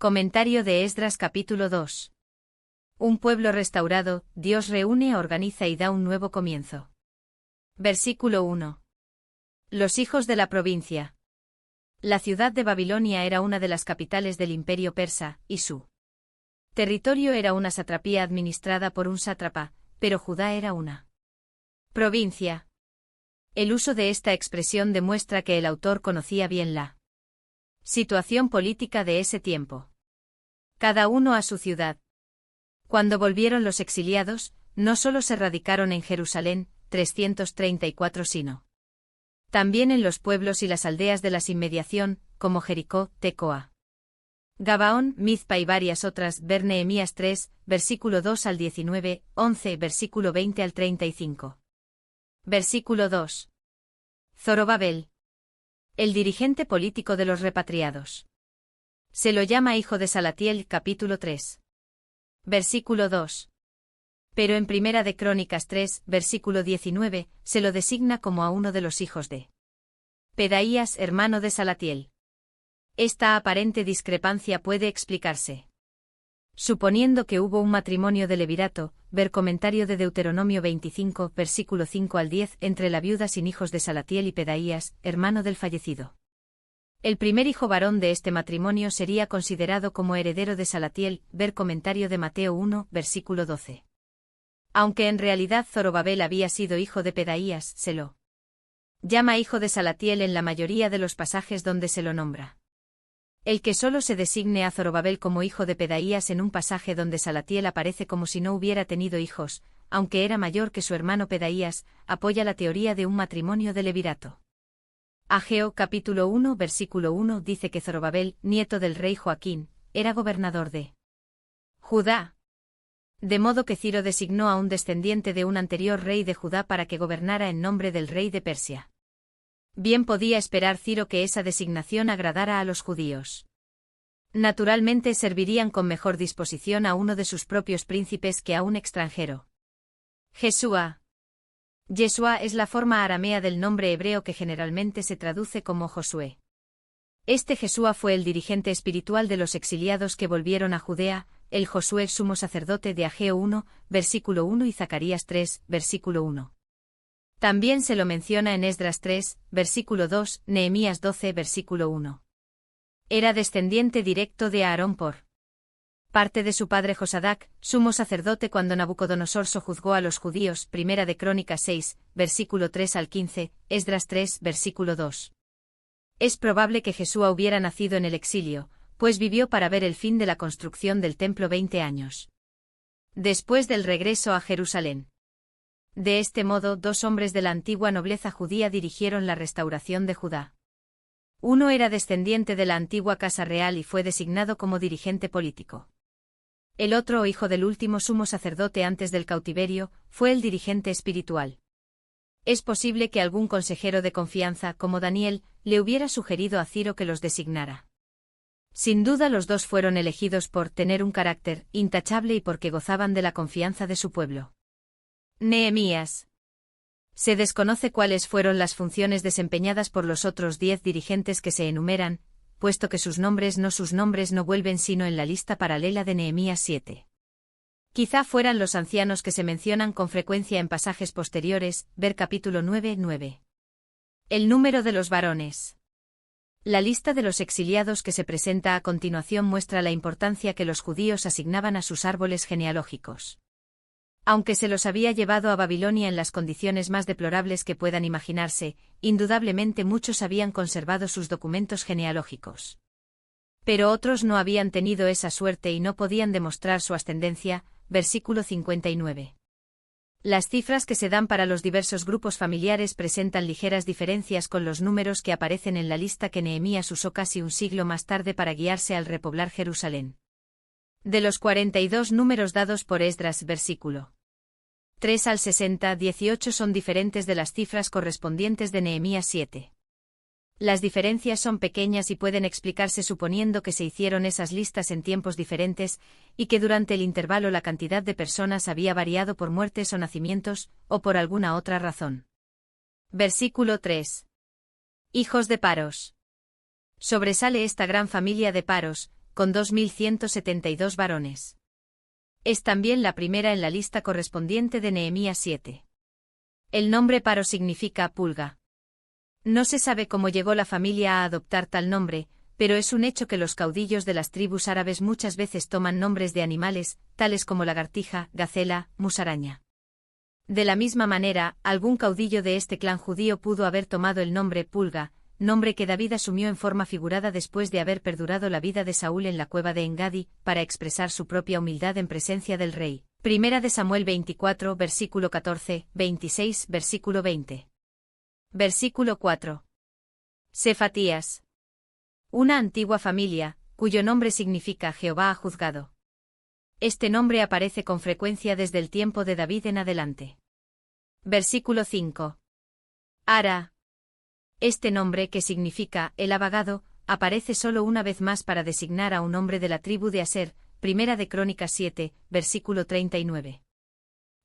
Comentario de Esdras capítulo 2. Un pueblo restaurado, Dios reúne, organiza y da un nuevo comienzo. Versículo 1. Los hijos de la provincia. La ciudad de Babilonia era una de las capitales del imperio persa, y su territorio era una satrapía administrada por un sátrapa, pero Judá era una provincia. El uso de esta expresión demuestra que el autor conocía bien la situación política de ese tiempo. Cada uno a su ciudad. Cuando volvieron los exiliados, no solo se radicaron en Jerusalén, 334, sino también en los pueblos y las aldeas de las inmediación, como Jericó, Tecoa, Gabaón, Mizpa y varias otras. Ver Nehemías 3, versículo 2 al 19, 11, versículo 20 al 35. Versículo 2. Zorobabel. El dirigente político de los repatriados. Se lo llama hijo de Salatiel, capítulo 3. Versículo 2. Pero en Primera de Crónicas 3, versículo 19, se lo designa como a uno de los hijos de Pedaías, hermano de Salatiel. Esta aparente discrepancia puede explicarse suponiendo que hubo un matrimonio de levirato. Ver comentario de Deuteronomio 25, versículo 5 al 10, entre la viuda sin hijos de Salatiel y Pedaías, hermano del fallecido. El primer hijo varón de este matrimonio sería considerado como heredero de Salatiel. Ver comentario de Mateo 1, versículo 12. Aunque en realidad Zorobabel había sido hijo de Pedaías, se lo llama hijo de Salatiel en la mayoría de los pasajes donde se lo nombra. El que solo se designe a Zorobabel como hijo de Pedaías en un pasaje donde Salatiel aparece como si no hubiera tenido hijos, aunque era mayor que su hermano Pedaías, apoya la teoría de un matrimonio de levirato. Ageo capítulo 1 versículo 1 dice que Zorobabel, nieto del rey Joaquín, era gobernador de Judá. De modo que Ciro designó a un descendiente de un anterior rey de Judá para que gobernara en nombre del rey de Persia. Bien podía esperar Ciro que esa designación agradara a los judíos. Naturalmente servirían con mejor disposición a uno de sus propios príncipes que a un extranjero. Jesúa. Yeshua es la forma aramea del nombre hebreo que generalmente se traduce como Josué. Este Jesúa fue el dirigente espiritual de los exiliados que volvieron a Judea, el Josué sumo sacerdote de Ageo 1, versículo 1 y Zacarías 3, versículo 1. También se lo menciona en Esdras 3, versículo 2, Nehemías 12, versículo 1. Era descendiente directo de Aarón por parte de su padre Josadac, sumo sacerdote cuando Nabucodonosor sojuzgó a los judíos. Primera de Crónicas 6, versículo 3 al 15, Esdras 3, versículo 2. Es probable que Jesúa hubiera nacido en el exilio, pues vivió para ver el fin de la construcción del templo 20 años después del regreso a Jerusalén. De este modo, dos hombres de la antigua nobleza judía dirigieron la restauración de Judá. Uno era descendiente de la antigua casa real y fue designado como dirigente político. El otro, hijo del último sumo sacerdote antes del cautiverio, fue el dirigente espiritual. Es posible que algún consejero de confianza, como Daniel, le hubiera sugerido a Ciro que los designara. Sin duda los dos fueron elegidos por tener un carácter intachable y porque gozaban de la confianza de su pueblo. Nehemías. Se desconoce cuáles fueron las funciones desempeñadas por los otros 10 dirigentes que se enumeran, puesto que sus nombres no vuelven sino en la lista paralela de Nehemías 7. Quizá fueran los ancianos que se mencionan con frecuencia en pasajes posteriores. Ver capítulo 9, 9. El número de los varones. La lista de los exiliados que se presenta a continuación muestra la importancia que los judíos asignaban a sus árboles genealógicos. Aunque se los había llevado a Babilonia en las condiciones más deplorables que puedan imaginarse, indudablemente muchos habían conservado sus documentos genealógicos. Pero otros no habían tenido esa suerte y no podían demostrar su ascendencia. Versículo 59. Las cifras que se dan para los diversos grupos familiares presentan ligeras diferencias con los números que aparecen en la lista que Nehemías usó casi un siglo más tarde para guiarse al repoblar Jerusalén. De los 42 números dados por Esdras, versículo 3 al 60, 18 son diferentes de las cifras correspondientes de Nehemías 7. Las diferencias son pequeñas y pueden explicarse suponiendo que se hicieron esas listas en tiempos diferentes, y que durante el intervalo la cantidad de personas había variado por muertes o nacimientos, o por alguna otra razón. Versículo 3. Hijos de Paros. Sobresale esta gran familia de Paros, con 2172 varones. Es también la primera en la lista correspondiente de Nehemías 7. El nombre Paro significa pulga. No se sabe cómo llegó la familia a adoptar tal nombre, pero es un hecho que los caudillos de las tribus árabes muchas veces toman nombres de animales, tales como lagartija, gacela, musaraña. De la misma manera, algún caudillo de este clan judío pudo haber tomado el nombre Pulga, nombre que David asumió en forma figurada después de haber perdurado la vida de Saúl en la cueva de Engadi, para expresar su propia humildad en presencia del rey. Primera de Samuel 24, versículo 14, 26, versículo 20. Versículo 4. Sefatías. Una antigua familia, cuyo nombre significa Jehová ha juzgado. Este nombre aparece con frecuencia desde el tiempo de David en adelante. Versículo 5. Ara. Este nombre, que significa el abagado, aparece solo una vez más para designar a un hombre de la tribu de Aser, Primera de Crónicas 7, versículo 39.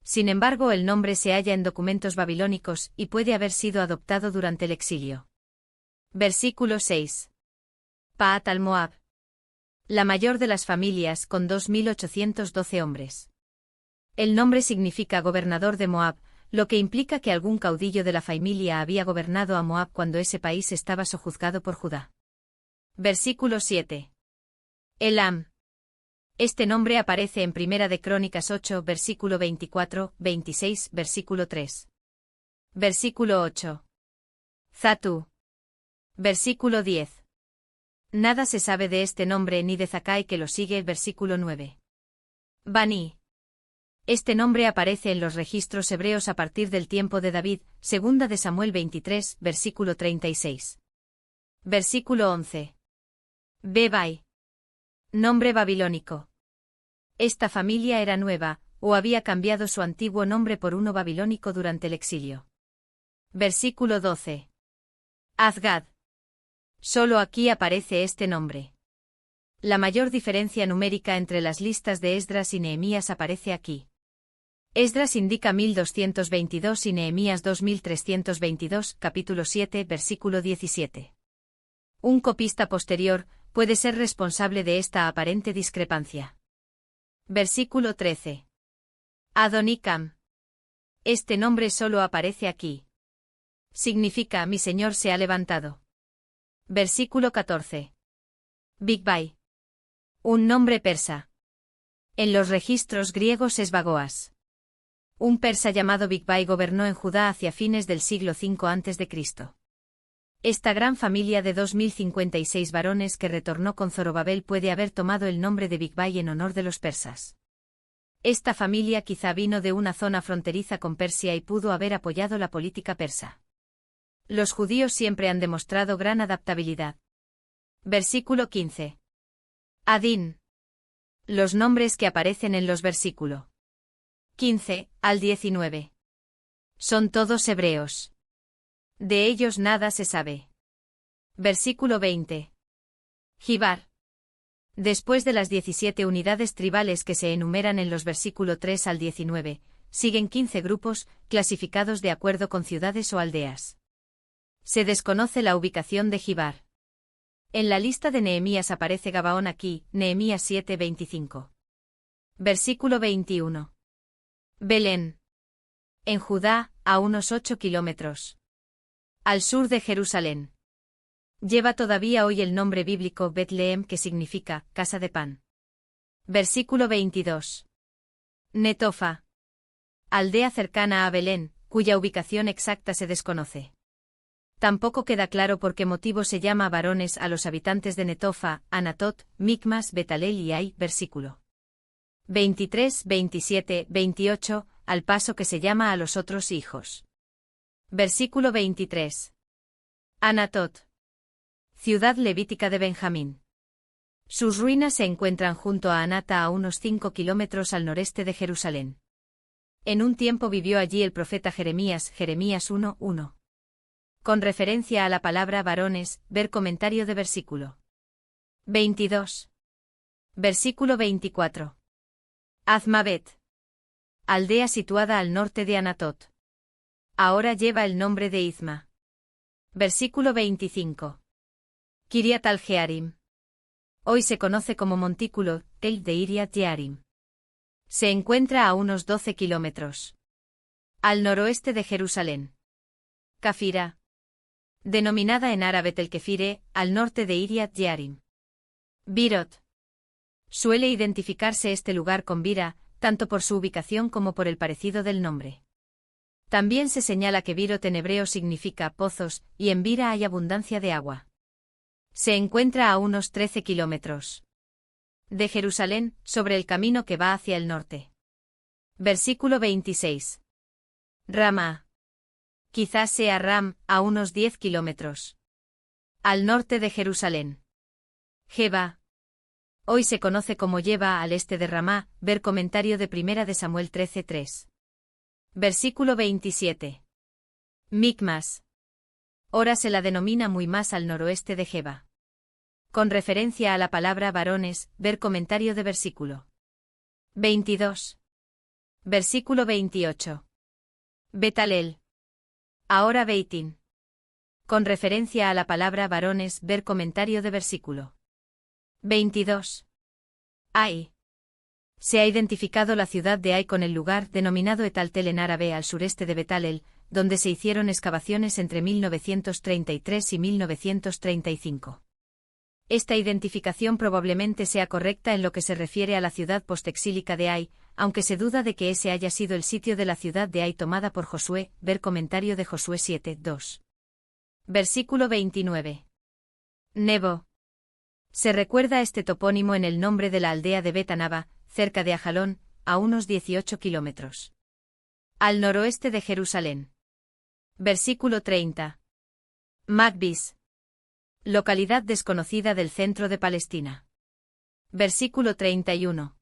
Sin embargo, el nombre se halla en documentos babilónicos y puede haber sido adoptado durante el exilio. Versículo 6. Paat al-Moab. La mayor de las familias, con 2812 hombres. El nombre significa gobernador de Moab, lo que implica que algún caudillo de la familia había gobernado a Moab cuando ese país estaba sojuzgado por Judá. Versículo 7. Elam. Este nombre aparece en Primera de Crónicas 8, versículo 24, 26, versículo 3. Versículo 8. Zatú. Versículo 10. Nada se sabe de este nombre ni de Zakai que lo sigue. Versículo 9. Bani. Este nombre aparece en los registros hebreos a partir del tiempo de David, segunda de Samuel 23, versículo 36. Versículo 11. Bebai. Nombre babilónico. Esta familia era nueva, o había cambiado su antiguo nombre por uno babilónico durante el exilio. Versículo 12. Azgad. Solo aquí aparece este nombre. La mayor diferencia numérica entre las listas de Esdras y Nehemías aparece aquí. Esdras indica 1222 y Nehemías 2322, capítulo 7, versículo 17. Un copista posterior puede ser responsable de esta aparente discrepancia. Versículo 13. Adonicam. Este nombre solo aparece aquí. Significa mi Señor se ha levantado. Versículo 14. Bigbai. Un nombre persa. En los registros griegos es Bagoas. Un persa llamado Bigbai gobernó en Judá hacia fines del siglo V a.C. Esta gran familia de 2056 varones que retornó con Zorobabel puede haber tomado el nombre de Bigbai en honor de los persas. Esta familia quizá vino de una zona fronteriza con Persia y pudo haber apoyado la política persa. Los judíos siempre han demostrado gran adaptabilidad. Versículo 15. Adín. Los nombres que aparecen en los versículos 15 al 19. Son todos hebreos. De ellos nada se sabe. Versículo 20. Gibar. Después de las 17 unidades tribales que se enumeran en los versículos 3 al 19, siguen 15 grupos, clasificados de acuerdo con ciudades o aldeas. Se desconoce la ubicación de Gibar. En la lista de Nehemías aparece Gabaón aquí, Nehemías 7:25. Versículo 21. Belén. En Judá, a unos 8 kilómetros al sur de Jerusalén. Lleva todavía hoy el nombre bíblico Betlehem, que significa casa de pan. Versículo 22. Netofa. Aldea cercana a Belén, cuya ubicación exacta se desconoce. Tampoco queda claro por qué motivo se llama varones a los habitantes de Netofa, Anatot, Micmas, Betalel y Ai. Versículo 23, 27, 28, al paso que se llama a los otros hijos. Versículo 23. Anatot. Ciudad levítica de Benjamín. Sus ruinas se encuentran junto a Anata a unos 5 kilómetros al noreste de Jerusalén. En un tiempo vivió allí el profeta Jeremías, Jeremías 1:1. Con referencia a la palabra varones, ver comentario de versículo 22. Versículo 24. Azmabet. Aldea situada al norte de Anatot. Ahora lleva el nombre de Izma. Versículo 25. Kiriat al-Jearim. Hoy se conoce como montículo, el de Iria Jearim. Se encuentra a unos 12 kilómetros al noroeste de Jerusalén. Kafira, denominada en árabe Tel-Kefire, al norte de Iria Jearim. Birot. Suele identificarse este lugar con Bira, tanto por su ubicación como por el parecido del nombre. También se señala que Birot en hebreo significa pozos, y en Bira hay abundancia de agua. Se encuentra a unos 13 kilómetros de Jerusalén, sobre el camino que va hacia el norte. Versículo 26. Rama. Quizás sea Ram, a unos 10 kilómetros al norte de Jerusalén. Jeba. Hoy se conoce como Jeba al este de Ramá, ver comentario de 1 de Samuel 13:3. Versículo 27. Micmas. Ahora se la denomina muy más al noroeste de Jeba. Con referencia a la palabra varones, ver comentario de versículo 22. Versículo 28. Betalel. Ahora Beitín. Con referencia a la palabra varones, ver comentario de versículo 22. Ai. Se ha identificado la ciudad de Ai con el lugar denominado Etaltel en árabe al sureste de Betalel, donde se hicieron excavaciones entre 1933 y 1935. Esta identificación probablemente sea correcta en lo que se refiere a la ciudad postexílica de Ai, aunque se duda de que ese haya sido el sitio de la ciudad de Ai tomada por Josué, ver comentario de Josué 7:2. Versículo 29. Nebo. Se recuerda este topónimo en el nombre de la aldea de Betanaba, cerca de Ajalón, a unos 18 kilómetros al noroeste de Jerusalén. Versículo 30. Magbis. Localidad desconocida del centro de Palestina. Versículo 31.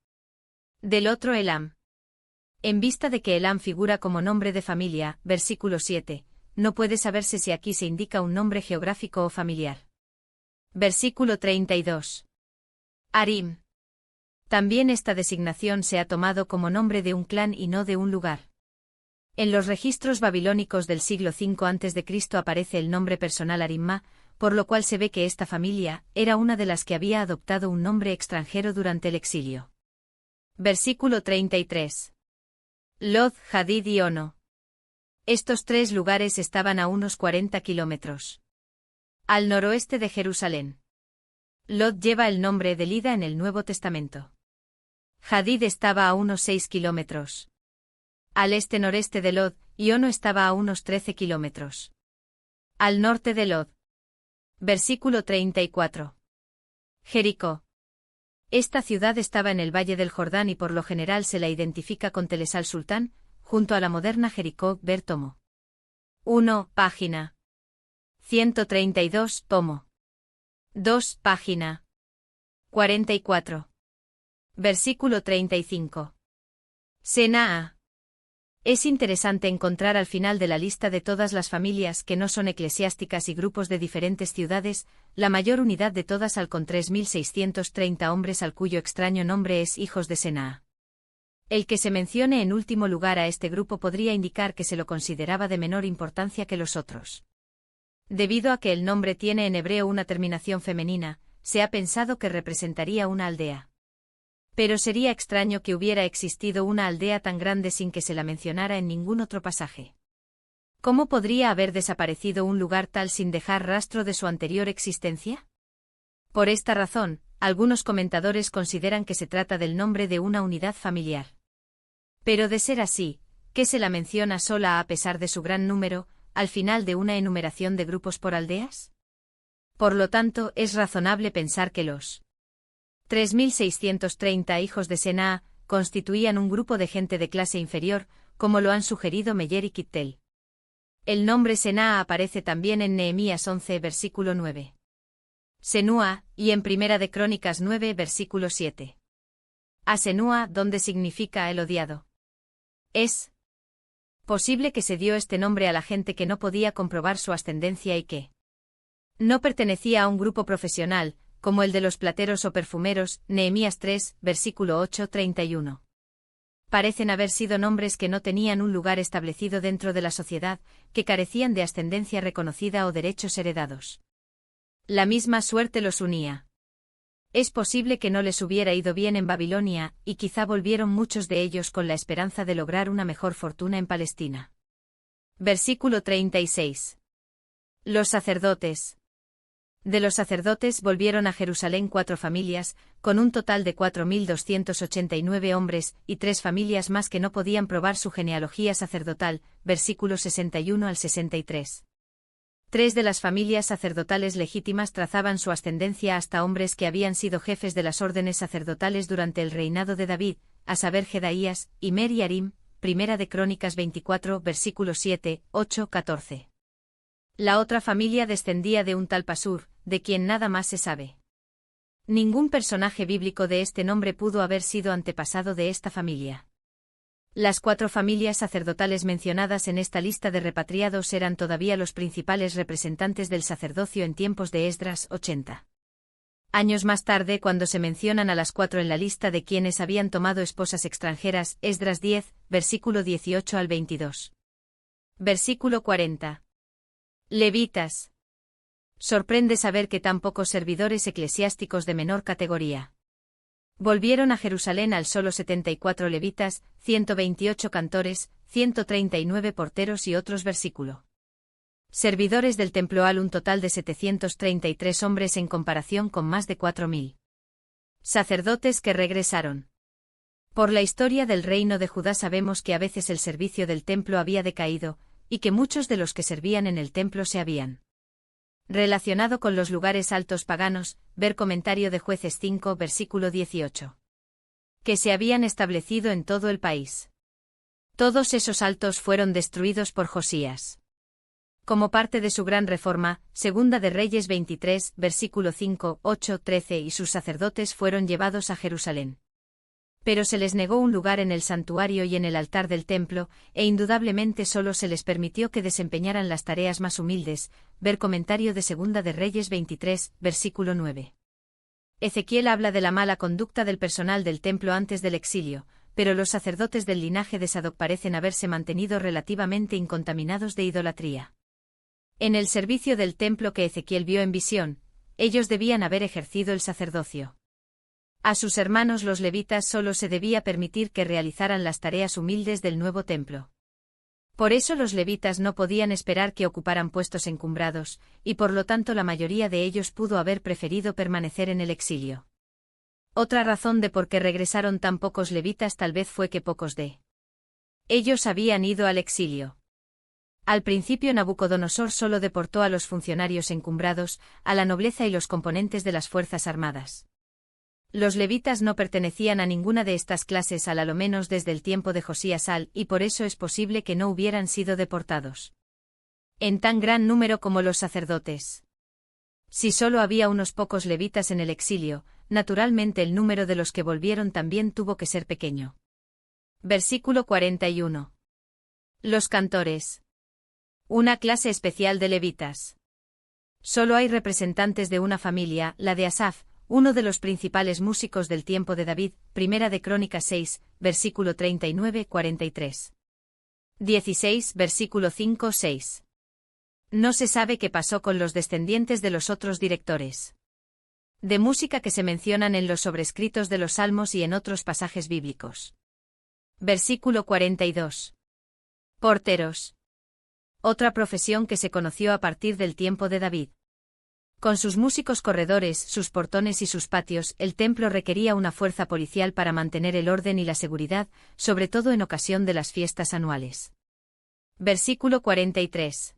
Del otro Elam. En vista de que Elam figura como nombre de familia, versículo 7, no puede saberse si aquí se indica un nombre geográfico o familiar. Versículo 32. Arim. También esta designación se ha tomado como nombre de un clan y no de un lugar. En los registros babilónicos del siglo V a.C. aparece el nombre personal Arimma, por lo cual se ve que esta familia era una de las que había adoptado un nombre extranjero durante el exilio. Versículo 33. Lod, Hadid y Ono. Estos tres lugares estaban a unos 40 kilómetros al noroeste de Jerusalén. Lod lleva el nombre de Lida en el Nuevo Testamento. Hadid estaba a unos 6 kilómetros al este-noreste de Lod, y Ono estaba a unos 13 kilómetros al norte de Lod. Versículo 34. Jericó. Esta ciudad estaba en el valle del Jordán y por lo general se la identifica con Tel el Sultán, junto a la moderna Jericó, ver tomo 1, página 132, tomo 2, página 44. Versículo 35. Senaa. Es interesante encontrar al final de la lista de todas las familias que no son eclesiásticas y grupos de diferentes ciudades, la mayor unidad de todas con 3.630 hombres al cuyo extraño nombre es hijos de Senaa. El que se mencione en último lugar a este grupo podría indicar que se lo consideraba de menor importancia que los otros. Debido a que el nombre tiene en hebreo una terminación femenina, se ha pensado que representaría una aldea. Pero sería extraño que hubiera existido una aldea tan grande sin que se la mencionara en ningún otro pasaje. ¿Cómo podría haber desaparecido un lugar tal sin dejar rastro de su anterior existencia? Por esta razón, algunos comentadores consideran que se trata del nombre de una unidad familiar. Pero de ser así, ¿qué se la menciona sola a pesar de su gran número, al final de una enumeración de grupos por aldeas? Por lo tanto, es razonable pensar que los 3.630 hijos de Senaa constituían un grupo de gente de clase inferior, como lo han sugerido Meyer y Kittel. El nombre Senaa aparece también en Nehemías 11, versículo 9. Senúa, y en Primera de Crónicas 9, versículo 7. A Senúa, donde significa el odiado. Es posible que se dio este nombre a la gente que no podía comprobar su ascendencia y que no pertenecía a un grupo profesional, como el de los plateros o perfumeros, Nehemías 3, versículo 8-31. Parecen haber sido nombres que no tenían un lugar establecido dentro de la sociedad, que carecían de ascendencia reconocida o derechos heredados. La misma suerte los unía. Es posible que no les hubiera ido bien en Babilonia, y quizá volvieron muchos de ellos con la esperanza de lograr una mejor fortuna en Palestina. Versículo 36. Los sacerdotes. De los sacerdotes volvieron a Jerusalén 4 familias, con un total de 4.289 hombres, y 3 familias más que no podían probar su genealogía sacerdotal, versículos 61 al 63. 3 de las familias sacerdotales legítimas trazaban su ascendencia hasta hombres que habían sido jefes de las órdenes sacerdotales durante el reinado de David, a saber Jedaías, Immer y Arim, Primera de Crónicas 24, versículos 7, 8, 14. La otra familia descendía de un tal Pasur, de quien nada más se sabe. Ningún personaje bíblico de este nombre pudo haber sido antepasado de esta familia. Las 4 familias sacerdotales mencionadas en esta lista de repatriados eran todavía los principales representantes del sacerdocio en tiempos de Esdras 80. Años más tarde, cuando se mencionan a las 4 en la lista de quienes habían tomado esposas extranjeras, Esdras 10, versículo 18 al 22. Versículo 40. Levitas. Sorprende saber que tan pocos servidores eclesiásticos de menor categoría. Volvieron a Jerusalén al solo 74 levitas, 128 cantores, 139 porteros y otros versículo. Servidores del templo al un total de 733 hombres en comparación con más de 4.000. Sacerdotes que regresaron. Por la historia del reino de Judá sabemos que a veces el servicio del templo había decaído, y que muchos de los que servían en el templo se habían relacionado con los lugares altos paganos, ver comentario de Jueces 5, versículo 18. Que se habían establecido en todo el país. Todos esos altos fueron destruidos por Josías. Como parte de su gran reforma, Segunda de Reyes 23, versículo 5, 8, 13 y sus sacerdotes fueron llevados a Jerusalén. Pero se les negó un lugar en el santuario y en el altar del templo, e indudablemente solo se les permitió que desempeñaran las tareas más humildes, ver comentario de Segunda de Reyes 23, versículo 9. Ezequiel habla de la mala conducta del personal del templo antes del exilio, pero los sacerdotes del linaje de Sadoc parecen haberse mantenido relativamente incontaminados de idolatría. En el servicio del templo que Ezequiel vio en visión, ellos debían haber ejercido el sacerdocio. A sus hermanos los levitas solo se debía permitir que realizaran las tareas humildes del nuevo templo. Por eso los levitas no podían esperar que ocuparan puestos encumbrados, y por lo tanto la mayoría de ellos pudo haber preferido permanecer en el exilio. Otra razón de por qué regresaron tan pocos levitas tal vez fue que pocos de ellos habían ido al exilio. Al principio Nabucodonosor solo deportó a los funcionarios encumbrados, a la nobleza y los componentes de las fuerzas armadas. Los levitas no pertenecían a ninguna de estas clases a lo menos desde el tiempo de Josías y por eso es posible que no hubieran sido deportados en tan gran número como los sacerdotes. Si solo había unos pocos levitas en el exilio, naturalmente el número de los que volvieron también tuvo que ser pequeño. Versículo 41. Los cantores. Una clase especial de levitas. Solo hay representantes de una familia, la de Asaf, uno de los principales músicos del tiempo de David, Primera de Crónicas 6, versículo 39-43. 16, versículo 5-6. No se sabe qué pasó con los descendientes de los otros directores de música que se mencionan en los sobrescritos de los Salmos y en otros pasajes bíblicos. Versículo 42. Porteros. Otra profesión que se conoció a partir del tiempo de David. Con sus músicos corredores, sus portones y sus patios, el templo requería una fuerza policial para mantener el orden y la seguridad, sobre todo en ocasión de las fiestas anuales. Versículo 43.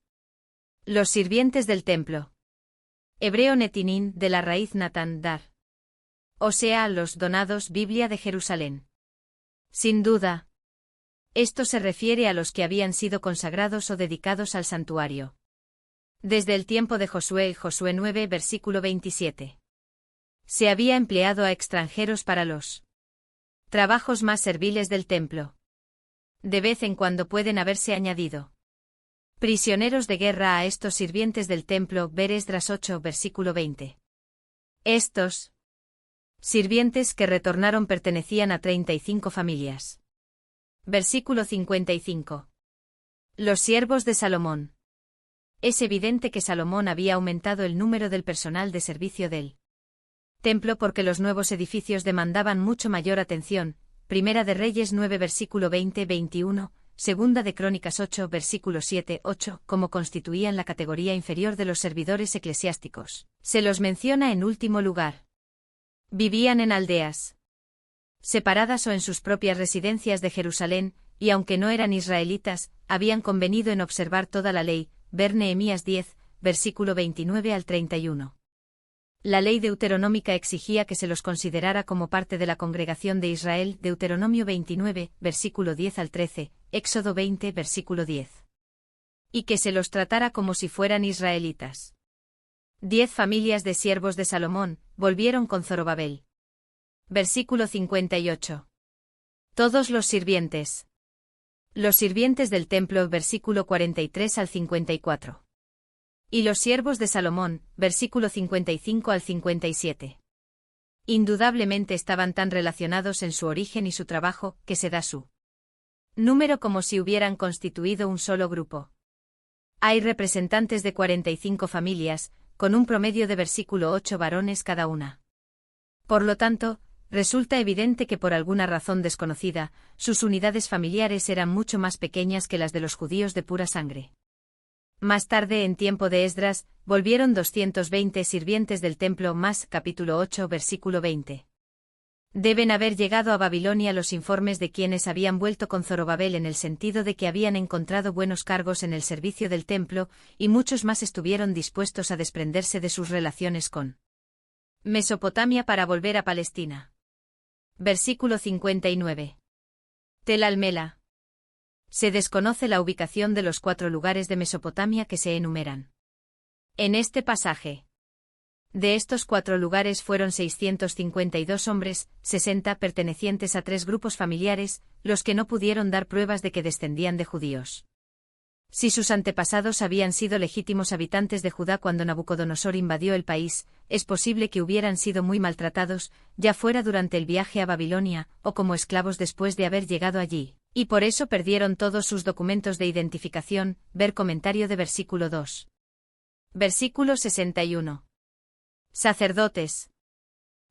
Los sirvientes del templo. Hebreo netinín, de la raíz natan, dar. O sea, los donados, Biblia de Jerusalén. Sin duda. Esto se refiere a los que habían sido consagrados o dedicados al santuario. Desde el tiempo de Josué, Josué 9, versículo 27. Se había empleado a extranjeros para los trabajos más serviles del templo. De vez en cuando pueden haberse añadido prisioneros de guerra a estos sirvientes del templo, ver Esdras 8, versículo 20. Estos sirvientes que retornaron pertenecían a 35 familias. Versículo 55. Los siervos de Salomón. Es evidente que Salomón había aumentado el número del personal de servicio del Templo porque los nuevos edificios demandaban mucho mayor atención. Primera de Reyes 9 versículo 20-21, Segunda de Crónicas 8 versículo 7-8, como constituían la categoría inferior de los servidores eclesiásticos. Se los menciona en último lugar. Vivían en aldeas separadas o en sus propias residencias de Jerusalén, y aunque no eran israelitas, habían convenido en observar toda la ley, ver Nehemías 10, versículo 29 al 31. La ley deuteronómica exigía que se los considerara como parte de la congregación de Israel, Deuteronomio 29, versículo 10 al 13, Éxodo 20, versículo 10. Y que se los tratara como si fueran israelitas. 10 familias de siervos de Salomón volvieron con Zorobabel. Versículo 58. Todos los sirvientes. Los sirvientes del templo, versículo 43 al 54. Y los siervos de Salomón, versículo 55 al 57. Indudablemente estaban tan relacionados en su origen y su trabajo, que se da su número como si hubieran constituido un solo grupo. Hay representantes de 45 familias, con un promedio de versículo 8 varones cada una. Por lo tanto, resulta evidente que por alguna razón desconocida, sus unidades familiares eran mucho más pequeñas que las de los judíos de pura sangre. Más tarde, en tiempo de Esdras, volvieron 220 sirvientes del templo más, capítulo 8, versículo 20. Deben haber llegado a Babilonia los informes de quienes habían vuelto con Zorobabel en el sentido de que habían encontrado buenos cargos en el servicio del templo, y muchos más estuvieron dispuestos a desprenderse de sus relaciones con Mesopotamia para volver a Palestina. Versículo 59. Tel Almela. Se desconoce la ubicación de los 4 lugares de Mesopotamia que se enumeran en este pasaje. De estos 4 lugares fueron 652 hombres, 60 pertenecientes a 3 grupos familiares, los que no pudieron dar pruebas de que descendían de judíos. Si sus antepasados habían sido legítimos habitantes de Judá cuando Nabucodonosor invadió el país, es posible que hubieran sido muy maltratados, ya fuera durante el viaje a Babilonia, o como esclavos después de haber llegado allí, y por eso perdieron todos sus documentos de identificación, ver comentario de versículo 2. Versículo 61. Sacerdotes.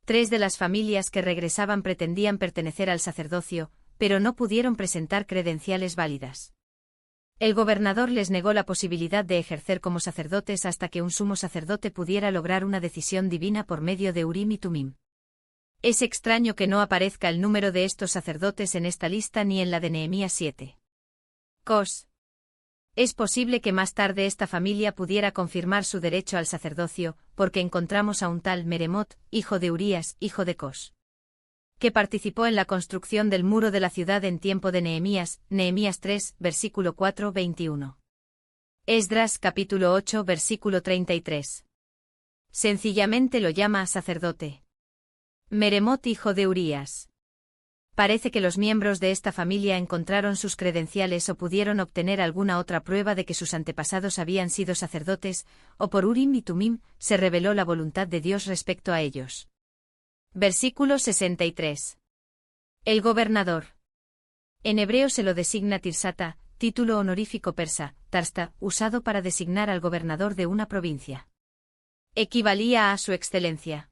3 de las familias que regresaban pretendían pertenecer al sacerdocio, pero no pudieron presentar credenciales válidas. El gobernador les negó la posibilidad de ejercer como sacerdotes hasta que un sumo sacerdote pudiera lograr una decisión divina por medio de Urim y Tumim. Es extraño que no aparezca el número de estos sacerdotes en esta lista ni en la de Nehemías 7. Cos. Es posible que más tarde esta familia pudiera confirmar su derecho al sacerdocio, porque encontramos a un tal Meremot, hijo de Urías, hijo de Cos, que participó en la construcción del muro de la ciudad en tiempo de Nehemías, Nehemías 3, versículo 4-21. Esdras capítulo 8, versículo 33. Sencillamente lo llama sacerdote. Meremot, hijo de Urías. Parece que los miembros de esta familia encontraron sus credenciales o pudieron obtener alguna otra prueba de que sus antepasados habían sido sacerdotes, o por Urim y Tumim se reveló la voluntad de Dios respecto a ellos. Versículo 63. El gobernador. En hebreo se lo designa Tirsata, título honorífico persa, Tarsta, usado para designar al gobernador de una provincia. Equivalía a su excelencia.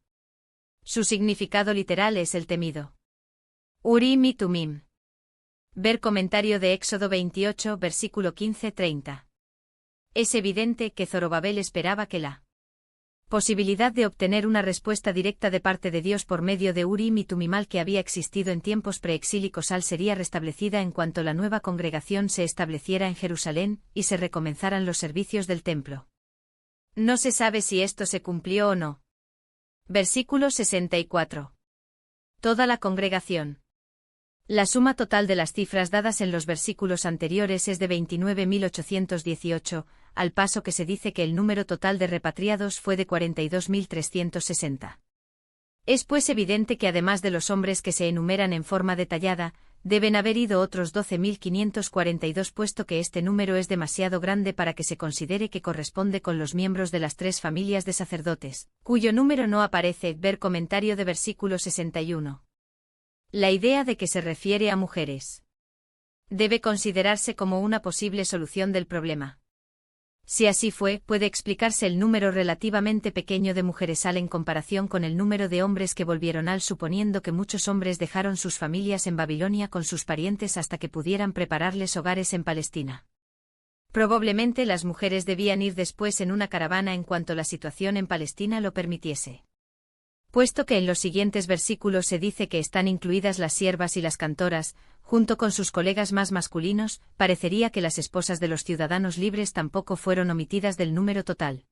Su significado literal es el temido. Urim y Tumim. Ver comentario de Éxodo 28, versículo 15-30. Es evidente que Zorobabel esperaba que la posibilidad de obtener una respuesta directa de parte de Dios por medio de Urim y Tumim que había existido en tiempos preexílicos sería restablecida en cuanto la nueva congregación se estableciera en Jerusalén y se recomenzaran los servicios del templo. No se sabe si esto se cumplió o no. Versículo 64. Toda la congregación. La suma total de las cifras dadas en los versículos anteriores es de 29.818, al paso que se dice que el número total de repatriados fue de 42.360. Es pues evidente que además de los hombres que se enumeran en forma detallada, deben haber ido otros 12.542 puesto que este número es demasiado grande para que se considere que corresponde con los miembros de las 3 familias de sacerdotes, cuyo número no aparece, ver comentario de versículo 61. La idea de que se refiere a mujeres debe considerarse como una posible solución del problema. Si así fue, puede explicarse el número relativamente pequeño de mujeres en comparación con el número de hombres que volvieron suponiendo que muchos hombres dejaron sus familias en Babilonia con sus parientes hasta que pudieran prepararles hogares en Palestina. Probablemente las mujeres debían ir después en una caravana en cuanto la situación en Palestina lo permitiese. Puesto que en los siguientes versículos se dice que están incluidas las siervas y las cantoras, junto con sus colegas más masculinos, parecería que las esposas de los ciudadanos libres tampoco fueron omitidas del número total.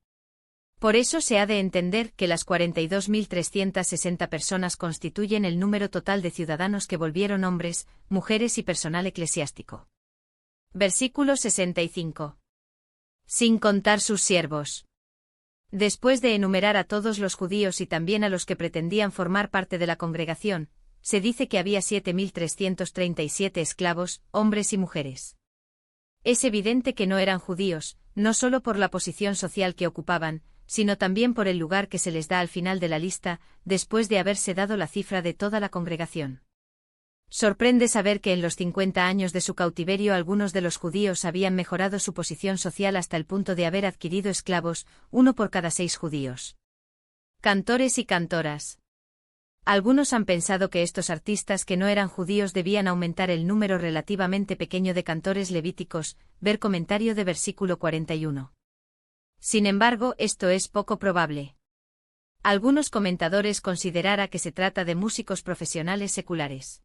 Por eso se ha de entender que las 42.360 personas constituyen el número total de ciudadanos que volvieron hombres, mujeres y personal eclesiástico. Versículo 65. Sin contar sus siervos. Después de enumerar a todos los judíos y también a los que pretendían formar parte de la congregación, se dice que había 7.337 esclavos, hombres y mujeres. Es evidente que no eran judíos, no solo por la posición social que ocupaban, sino también por el lugar que se les da al final de la lista, después de haberse dado la cifra de toda la congregación. Sorprende saber que en los 50 años de su cautiverio algunos de los judíos habían mejorado su posición social hasta el punto de haber adquirido esclavos, uno por cada 6 judíos. Cantores y cantoras. Algunos han pensado que estos artistas que no eran judíos debían aumentar el número relativamente pequeño de cantores levíticos, ver comentario de versículo 41. Sin embargo, esto es poco probable. Algunos comentadores consideran que se trata de músicos profesionales seculares.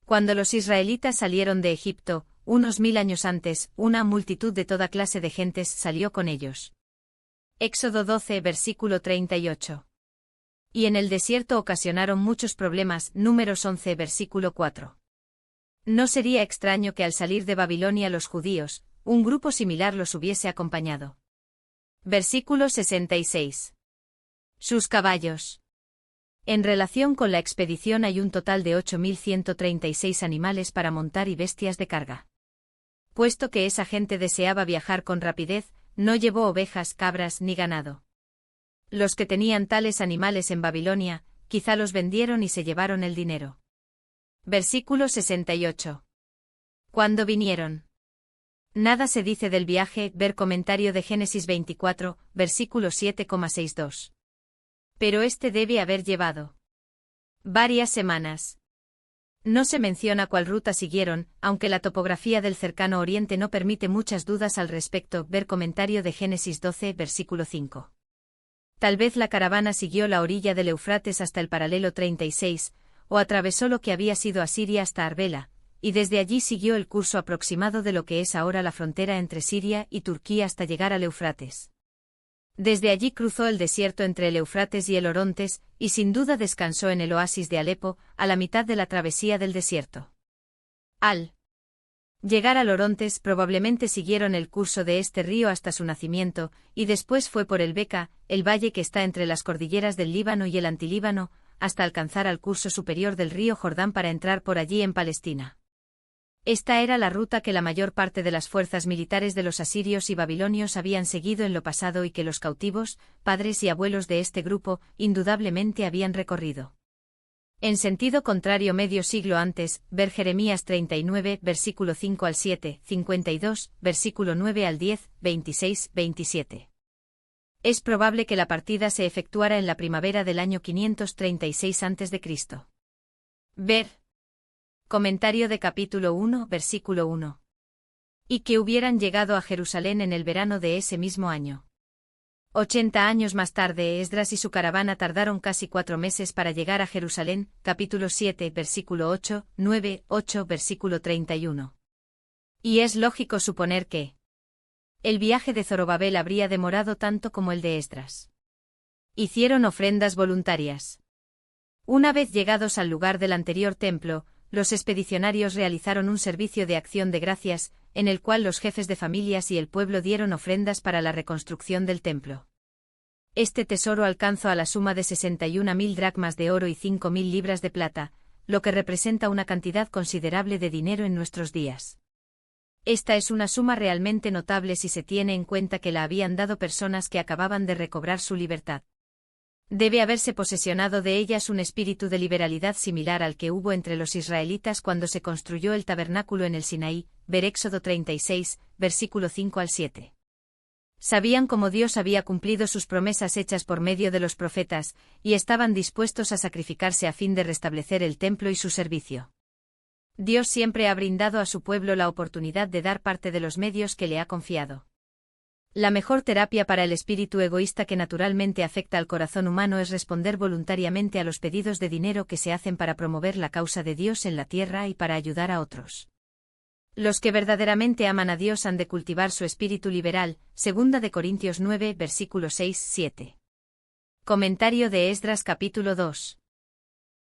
Cuando los israelitas salieron de Egipto, unos 1000 años antes, una multitud de toda clase de gentes salió con ellos. Éxodo 12, versículo 38. Y en el desierto ocasionaron muchos problemas, Números 11, versículo 4. No sería extraño que al salir de Babilonia los judíos, un grupo similar los hubiese acompañado. Versículo 66. Sus caballos. En relación con la expedición hay un total de 8.136 animales para montar y bestias de carga. Puesto que esa gente deseaba viajar con rapidez, no llevó ovejas, cabras ni ganado. Los que tenían tales animales en Babilonia, quizá los vendieron y se llevaron el dinero. Versículo 68. ¿Cuándo vinieron? Nada se dice del viaje, ver comentario de Génesis 24, versículo 7,62. Pero este debe haber llevado varias semanas. No se menciona cuál ruta siguieron, aunque la topografía del cercano oriente no permite muchas dudas al respecto, ver comentario de Génesis 12, versículo 5. Tal vez la caravana siguió la orilla del Eufrates hasta el paralelo 36, o atravesó lo que había sido Asiria hasta Arbela, y desde allí siguió el curso aproximado de lo que es ahora la frontera entre Siria y Turquía hasta llegar al Eufrates. Desde allí cruzó el desierto entre el Eufrates y el Orontes, y sin duda descansó en el oasis de Alepo, a la mitad de la travesía del desierto. Al llegar al Orontes probablemente siguieron el curso de este río hasta su nacimiento, y después fue por el Beca, el valle que está entre las cordilleras del Líbano y el Antilíbano, hasta alcanzar al curso superior del río Jordán para entrar por allí en Palestina. Esta era la ruta que la mayor parte de las fuerzas militares de los asirios y babilonios habían seguido en lo pasado y que los cautivos, padres y abuelos de este grupo, indudablemente habían recorrido. En sentido contrario medio siglo antes, ver Jeremías 39, versículo 5 al 7, 52, versículo 9 al 10, 26, 27. Es probable que la partida se efectuara en la primavera del año 536 a.C. Ver comentario de capítulo 1, versículo 1. Y que hubieran llegado a Jerusalén en el verano de ese mismo año. 80 años más tarde Esdras y su caravana tardaron casi 4 meses para llegar a Jerusalén, capítulo 7, versículo 8, 9, 8, versículo 31. Y es lógico suponer que el viaje de Zorobabel habría demorado tanto como el de Esdras. Hicieron ofrendas voluntarias. Una vez llegados al lugar del anterior templo, los expedicionarios realizaron un servicio de acción de gracias, en el cual los jefes de familias y el pueblo dieron ofrendas para la reconstrucción del templo. Este tesoro alcanzó a la suma de 61.000 dracmas de oro y 5.000 libras de plata, lo que representa una cantidad considerable de dinero en nuestros días. Esta es una suma realmente notable si se tiene en cuenta que la habían dado personas que acababan de recobrar su libertad. Debe haberse posesionado de ellas un espíritu de liberalidad similar al que hubo entre los israelitas cuando se construyó el tabernáculo en el Sinaí, ver Éxodo 36, versículo 5 al 7. Sabían cómo Dios había cumplido sus promesas hechas por medio de los profetas, y estaban dispuestos a sacrificarse a fin de restablecer el templo y su servicio. Dios siempre ha brindado a su pueblo la oportunidad de dar parte de los medios que le ha confiado. La mejor terapia para el espíritu egoísta que naturalmente afecta al corazón humano es responder voluntariamente a los pedidos de dinero que se hacen para promover la causa de Dios en la tierra y para ayudar a otros. Los que verdaderamente aman a Dios han de cultivar su espíritu liberal, 2 de Corintios 9, versículos 6-7. Comentario de Esdras capítulo 2.